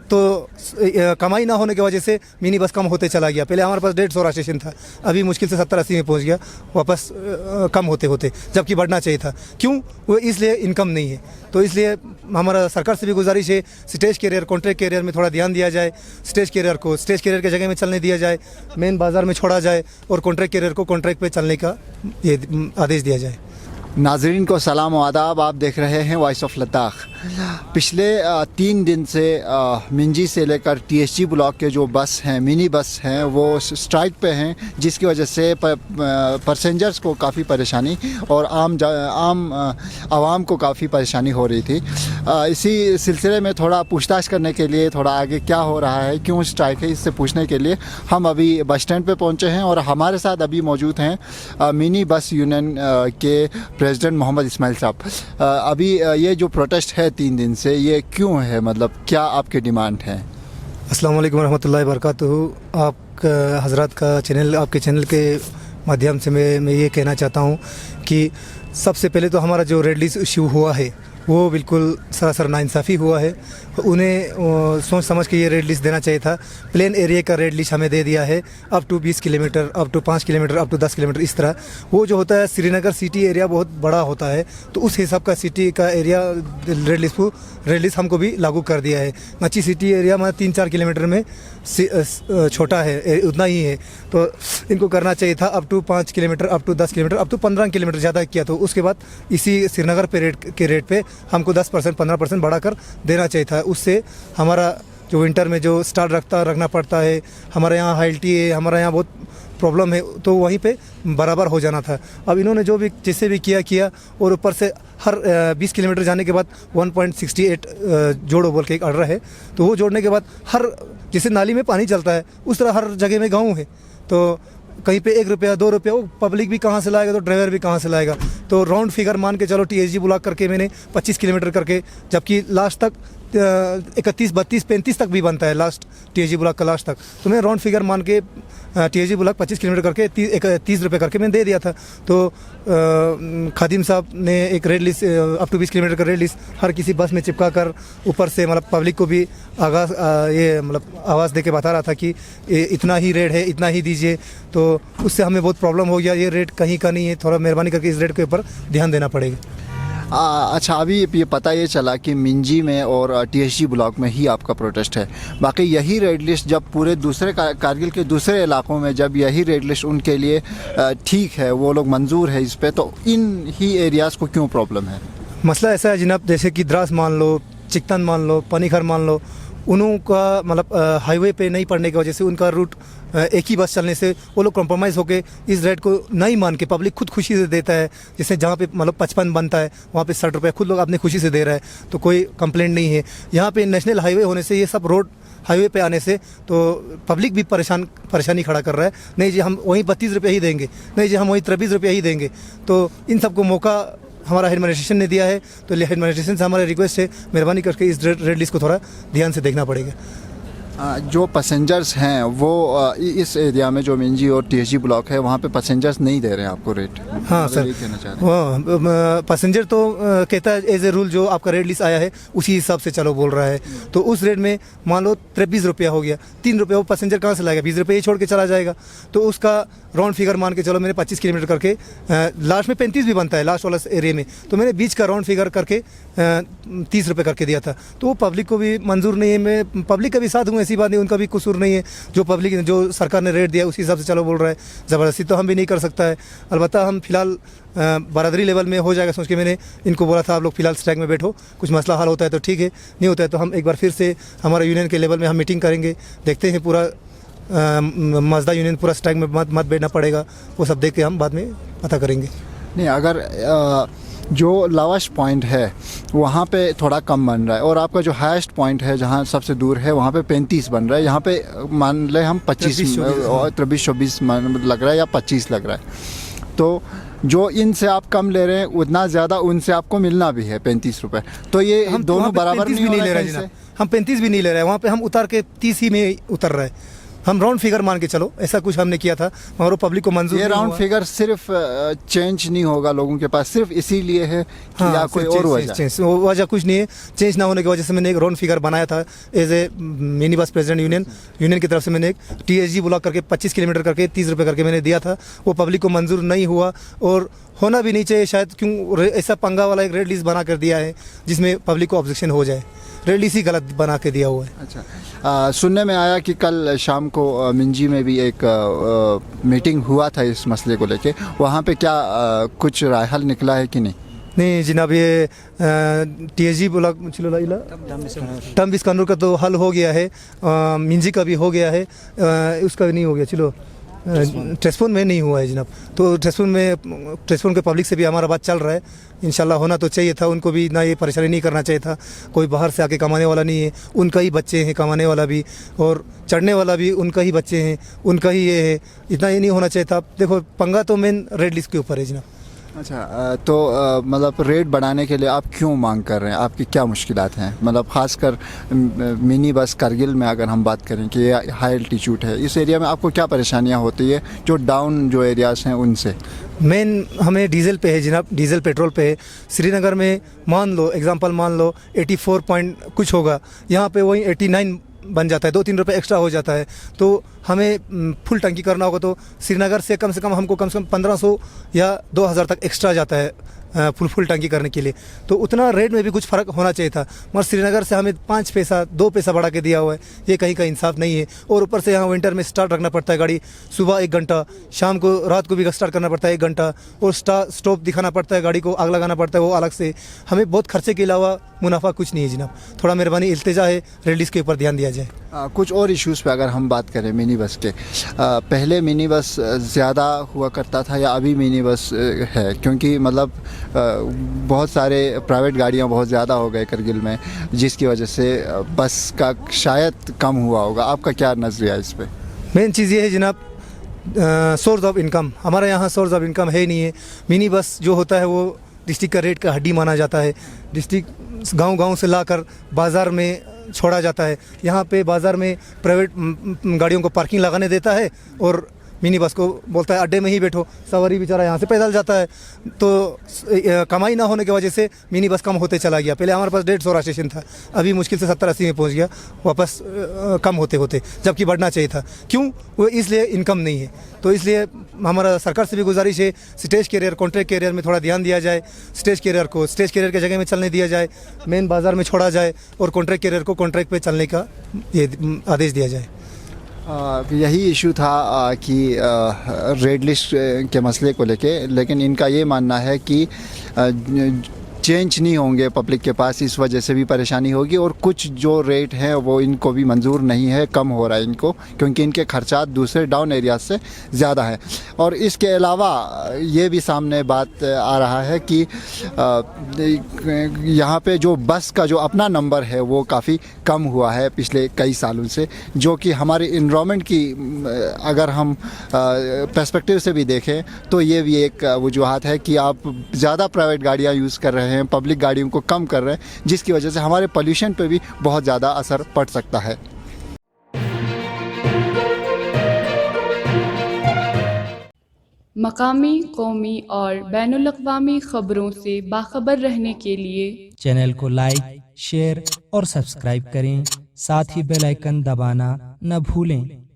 तो कमाई ना होने की वजह से मिनी बस कम होते चला गया। पहले हमारे पास 150 रास्टेशन था, अभी मुश्किल से 70-80 में पहुंच गया वापस, कम होते होते, जबकि बढ़ना चाहिए था। क्यों? वो इसलिए इनकम नहीं है। तो इसलिए हमारा सरकार से भी गुजारिश है, स्टेज कैरियर, कॉन्ट्रैक्ट कैरियर में थोड़ा ध्यान दिया जाए। स्टेज कैरियर को स्टेज कैरियर के जगह में चलने दिया जाए, मेन बाज़ार में छोड़ा जाए, और कॉन्ट्रैक्ट कैरियर को कॉन्ट्रैक्ट पे चलने का ये आदेश दिया जाए। नाजरीन को सलाम व आदाब, आप देख रहे हैं वॉइस ऑफ लद्दाख। पिछले 3 दिन से मिंजी से लेकर TSG ब्लॉक के जो बस हैं, मिनी बस हैं, वो स्ट्राइक पे हैं, जिसकी वजह से पैसेंजर्स को काफ़ी परेशानी और आम आवाम को काफ़ी परेशानी हो रही थी। इसी सिलसिले में थोड़ा पूछताछ करने के लिए, थोड़ा आगे क्या हो रहा है, क्यों स्ट्राइक है, इससे पूछने के लिए हम अभी बस स्टैंड पे पहुंचे हैं और हमारे साथ अभी मौजूद हैं मिनी बस यूनियन के प्रेसिडेंट मोहम्मद इस्माइल साहब। अभी ये जो प्रोटेस्ट है 3 दिन से, ये क्यों है, मतलब क्या आपके डिमांड है? अस्सलाम वालेकुम रहमतुल्लाहि व बरकातुहू। आपका हज़रात का चैनल, आपके चैनल के माध्यम से मैं ये कहना चाहता हूँ कि सबसे पहले तो हमारा जो रेड लिस्ट इशू हुआ है वो बिल्कुल सरासर नाइंसाफ़ी हुआ है। उन्हें सोच समझ के ये रेड लिस्ट देना चाहिए था। प्लेन एरिया का रेड लिस्ट हमें दे दिया है, up to 20 kilometre, up to 5 kilometre, up to 10 kilometre, इस तरह। वो जो होता है, श्रीनगर सिटी एरिया बहुत बड़ा होता है, तो उस हिसाब का सिटी का एरिया रेड लिस्ट हमको भी लागू कर दिया है। मच्छी सिटी एरिया में 3-4 किलोमीटर में छोटा है, उतना ही है, तो इनको करना चाहिए था up to 5 kilometre, up to 10 kilometre, up to 15 kilometre ज़्यादा किया। तो उसके बाद इसी श्रीनगर के रेट पे हमको 10% 15% बढ़ाकर देना चाहिए था। उससे हमारा जो विंटर में जो स्टार रखना पड़ता है, हमारे यहाँ हाइल्टी है, हमारे यहाँ बहुत प्रॉब्लम है, तो वहीं पे बराबर हो जाना था। अब इन्होंने जो भी जैसे भी किया और ऊपर से हर 20 किलोमीटर जाने के बाद 1.68 जोड़ो बोल के एक ऑर्डर है, तो वो जोड़ने के बाद हर, जैसे नाली में पानी चलता है उस तरह हर जगह में गाँव है, तो कहीं पे 1 रुपया 2 रुपया, वो पब्लिक भी कहाँ से लाएगा, तो ड्राइवर भी कहाँ से लाएगा। तो राउंड फिगर मान के चलो, TSG ब्लॉक करके मैंने 25 किलोमीटर करके, जबकि लास्ट तक 31, 32, 35 तक भी बनता है लास्ट TSG ब्लॉक का लास्ट तक, तो मैं राउंड फिगर मान के TSG ब्लॉक 25 किलोमीटर करके 30 रुपये करके मैंने दे दिया था। तो खादिम साहब ने एक red list, up to 20 kilometre का रेड लिस्ट हर किसी बस में चिपका कर, ऊपर से मतलब पब्लिक को भी ये मतलब आवाज़ दे के बता रहा था कि इतना ही रेट है, इतना ही दीजिए। तो उससे हमें बहुत प्रॉब्लम हो गया, ये रेट कहीं का नहीं है, थोड़ा मेहरबानी करके इस रेट के ऊपर ध्यान देना पड़ेगा। अच्छा, अभी ये पता ये चला कि मिंजी में और TSG ब्लॉक में ही आपका प्रोटेस्ट है। बाकी यही रेड लिस्ट जब पूरे दूसरे कारगिल के दूसरे इलाकों में जब यही रेड लिस्ट उनके लिए ठीक है, वो लोग मंजूर है इस पे, तो इन ही एरियाज़ को क्यों प्रॉब्लम है? मसला ऐसा है जनाब, जैसे कि द्रास मान लो, चिकतन मान लो, पनीखर मान लो, उनका मतलब हाईवे पे नहीं पड़ने की वजह से उनका रूट एक ही बस चलने से वो लोग कॉम्प्रोमाइज़ होकर इस रेट को नहीं मान के पब्लिक खुद खुशी से देता है। जैसे जहाँ पे मतलब 55 बनता है वहाँ पे 60 रुपये खुद लोग अपनी खुशी से दे रहा है, तो कोई कंप्लेंट नहीं है। यहाँ पे नेशनल हाईवे होने से, ये सब रोड हाईवे पे आने से तो पब्लिक भी परेशानी खड़ा कर रहा है। नहीं जी हम वहीं 32 रुपये ही देंगे, नहीं जी हम वहीं 23 रुपये ही देंगे। तो इन सबको मौका हमारा हेड एडमिनिस्ट्रेशन ने दिया है, तो हेड एडमिनिस्ट्रेशन से हमारी रिक्वेस्ट है, मेहरबानी करके इस रेड लिस्ट को थोड़ा ध्यान से देखना पड़ेगा। जो पैसेंजर्स हैं वो इस एरिया में जो मिंजी और TSG ब्लॉक है, वहाँ पे पैसेंजर्स नहीं दे रहे हैं आपको रेट? हाँ सर, पैसेंजर तो कहता है एज ए रूल जो आपका रेट लिस्ट आया है उसी हिसाब से चलो बोल रहा है। तो उस रेट में मान लो 23 रुपया हो गया, 3 रुपये वो पैसेंजर कहाँ से लाएगा? 20 रुपये ही छोड़ के चला जाएगा। तो उसका राउंड फिगर मान के चलो, मैंने 25 किलोमीटर करके लास्ट में 35 भी बनता है लास्ट वाला एरिया में, तो मैंने बीच का राउंड फिगर करके 30 रुपये करके दिया था। तो वो पब्लिक को भी मंजूर नहीं है, मैं पब्लिक का भी साथ हूँ, ऐसी बात नहीं, उनका भी कसूर नहीं है। जो पब्लिक जो सरकार ने रेट दिया उसी हिसाब से चलो बोल रहा है, ज़बरदस्ती तो हम भी नहीं कर सकता है। अलबत्ता हम फिलहाल बरादरी लेवल में हो जाएगा सोच के मैंने इनको बोला था, आप लोग फिलहाल स्ट्राइक में बैठो, कुछ मसला हल होता है तो ठीक है, नहीं होता है तो हम एक बार फिर से हमारा यूनियन के लेवल में हम मीटिंग करेंगे, देखते हैं। पूरा मजदा यूनियन पूरा स्ट्राइक में मत बैठना पड़ेगा, वो सब देख के हम बाद में पता करेंगे। नहीं, अगर जो लावाश पॉइंट है वहाँ पे थोड़ा कम बन रहा है और आपका जो हाईएस्ट पॉइंट है जहाँ सबसे दूर है वहाँ पे 35 बन रहा है, यहाँ पे मान ले हम 23-24 लग रहा है या 25 लग रहा है, तो जो इनसे आप कम ले रहे हैं उतना ज़्यादा उनसे आपको मिलना भी है 35 रुपये, तो ये हम दोनों बराबर नहीं ले रहे हैं। हम 35 भी नहीं ले रहे हैं, वहाँ पे हम उतार के 30 ही में उतर रहे हैं। हम राउंड फिगर मान के चलो, ऐसा कुछ हमने किया था मगर वो पब्लिक को मंजूर ये नहीं राउंड हुआ। फिगर सिर्फ चेंज नहीं होगा लोगों के पास, सिर्फ इसीलिए है कि या कोई सिर्फ और चेंज- वजह? चेंज वो वजह कुछ नहीं है। चेंज ना होने की वजह से मैंने एक राउंड फिगर बनाया था as a mini bus president union की तरफ से। मैंने एक TSG ब्लॉक करके 25 किलोमीटर करके 30 रुपये करके मैंने दिया था। वो पब्लिक को मंजूर नहीं हुआ और होना भी नहीं चाहिए शायद, क्यों ऐसा पंगा वाला एक रेड लिस्ट बना कर दिया है जिसमें पब्लिक को ऑब्जेक्शन हो जाए। रेड लिस्ट ही गलत बना के दिया हुआ है। अच्छा, सुनने में आया कि कल शाम को मिंजी में भी एक मीटिंग हुआ था इस मसले को लेके, वहाँ पे क्या कुछ राय हल निकला है कि नहीं? नहीं जनाब, ये TSG ब्लॉक टर्म बिस्कानूर का तो हल हो गया है, मिंजी का भी हो गया है, उसका नहीं हो गया। चलो ट्रेसपोन में नहीं हुआ है जनाब, तो ट्रेसपोन के पब्लिक से भी हमारा बात चल रहा है। इंशाल्लाह होना तो चाहिए था, उनको भी ना ये परेशानी नहीं करना चाहिए था। कोई बाहर से आके कमाने वाला नहीं है, उनका ही बच्चे हैं कमाने वाला भी, और चढ़ने वाला भी उनका ही बच्चे हैं, उनका ही ये है। इतना ये नहीं होना चाहिए था। देखो पंगा तो मेन रेड लिस्ट के ऊपर है जनाब। अच्छा, तो मतलब रेट बढ़ाने के लिए आप क्यों मांग कर रहे हैं? आपकी क्या मुश्किलात हैं? मतलब ख़ासकर मिनी बस करगिल में अगर हम बात करें कि ये हाई एल्टीट्यूड है, इस एरिया में आपको क्या परेशानियां होती है जो डाउन जो एरियाज़ हैं उनसे? मेन हमें डीजल पे है जनाब, डीजल पेट्रोल पे है। श्रीनगर में मान लो एग्जांपल मान लो 84 पॉइंट कुछ होगा, यहाँ पे वही 89 बन जाता है, 2-3 रुपये एक्स्ट्रा हो जाता है। तो हमें फुल टंकी करना होगा तो श्रीनगर से कम हमको कम से कम 1500 या 2000 तक एक्स्ट्रा जाता है फुल टंकी करने के लिए। तो उतना रेट में भी कुछ फ़र्क होना चाहिए था, मगर श्रीनगर से हमें 5 पैसा 2 पैसा बढ़ा के दिया हुआ है, ये कहीं का इंसाफ नहीं है। और ऊपर से यहाँ विंटर में स्टार्ट रखना पड़ता है गाड़ी, सुबह 1 घंटा, शाम को रात को भी स्टार्ट करना पड़ता है 1 घंटा, और स्टॉप दिखाना पड़ता है, गाड़ी को आग लगाना पड़ता है वो अलग से। हमें बहुत खर्चे के अलावा मुनाफा कुछ नहीं है जनाब। थोड़ा मेहरबानी इल्तिजा है रेड लिस्ट के ऊपर ध्यान दिया जाए। कुछ और इश्यूज़ पे अगर हम बात करें मिनी बस के, पहले मिनी बस ज़्यादा हुआ करता था या अभी मिनी बस है? क्योंकि मतलब बहुत सारे प्राइवेट गाड़ियां बहुत ज़्यादा हो गए करगिल में, जिसकी वजह से बस का शायद कम हुआ होगा। आपका क्या नज़रिया है इस पे? मेन चीज़ ये है जनाब, सोर्स ऑफ इनकम हमारे यहाँ सोर्स ऑफ इनकम है ही नहीं है। मिनी बस जो होता है वो डिस्ट्रिक्ट का रेट का हड्डी माना जाता है। डिस्ट्रिक्ट गांव से लाकर बाज़ार में छोड़ा जाता है। यहाँ पे बाज़ार में प्राइवेट गाड़ियों को पार्किंग लगाने देता है और मिनी बस को बोलता है अड्डे में ही बैठो। सवारी बेचारा यहाँ से पैदल जाता है। तो कमाई ना होने की वजह से मिनी बस कम होते चला गया। पहले हमारे पास 150 स्टेशन था, अभी मुश्किल से 70-80 में पहुँच गया, वापस कम होते होते, जबकि बढ़ना चाहिए था। क्यों? वो इसलिए इनकम नहीं है। तो इसलिए हमारा सरकार से भी गुजारिश है, स्टेज कैरियर कॉन्ट्रैक्ट कैरियर में थोड़ा ध्यान दिया जाए। स्टेज कैरियर को स्टेज कैरियर की जगह में चलने दिया जाए, मेन बाज़ार में छोड़ा जाए, और कॉन्ट्रैक्ट कैरियर को कॉन्ट्रैक्ट पे चलने का ये आदेश दिया जाए। यही इशू था कि रेड लिस्ट के मसले को लेके, लेकिन इनका ये मानना है कि चेंज नहीं होंगे पब्लिक के पास, इस वजह से भी परेशानी होगी। और कुछ जो रेट हैं वो इनको भी मंजूर नहीं है, कम हो रहा है इनको, क्योंकि इनके खर्चात दूसरे डाउन एरियाज से ज़्यादा है। और इसके अलावा ये भी सामने बात आ रहा है कि यहाँ पे जो बस का जो अपना नंबर है वो काफ़ी कम हुआ है पिछले कई सालों से, जो कि हमारे इन्वायरमेंट की अगर हम पर्सपेक्टिव से भी देखें तो ये भी एक वजूहत है कि आप ज़्यादा प्राइवेट गाड़ियाँ यूज़ कर रहे हैं, पब्लिक गाड़ियों को कम कर रहे हैं, जिसकी वजह से हमारे पोल्यूशन पे भी बहुत ज़्यादा असर पड़ सकता है। मकामी, कौमी और बैनुल-अक़वामी ख़बरों से बाखबर रहने के लिए चैनल को लाइक, शेयर और सब्सक्राइब करें। साथ ही बेल आइकन दबाना न भूलें।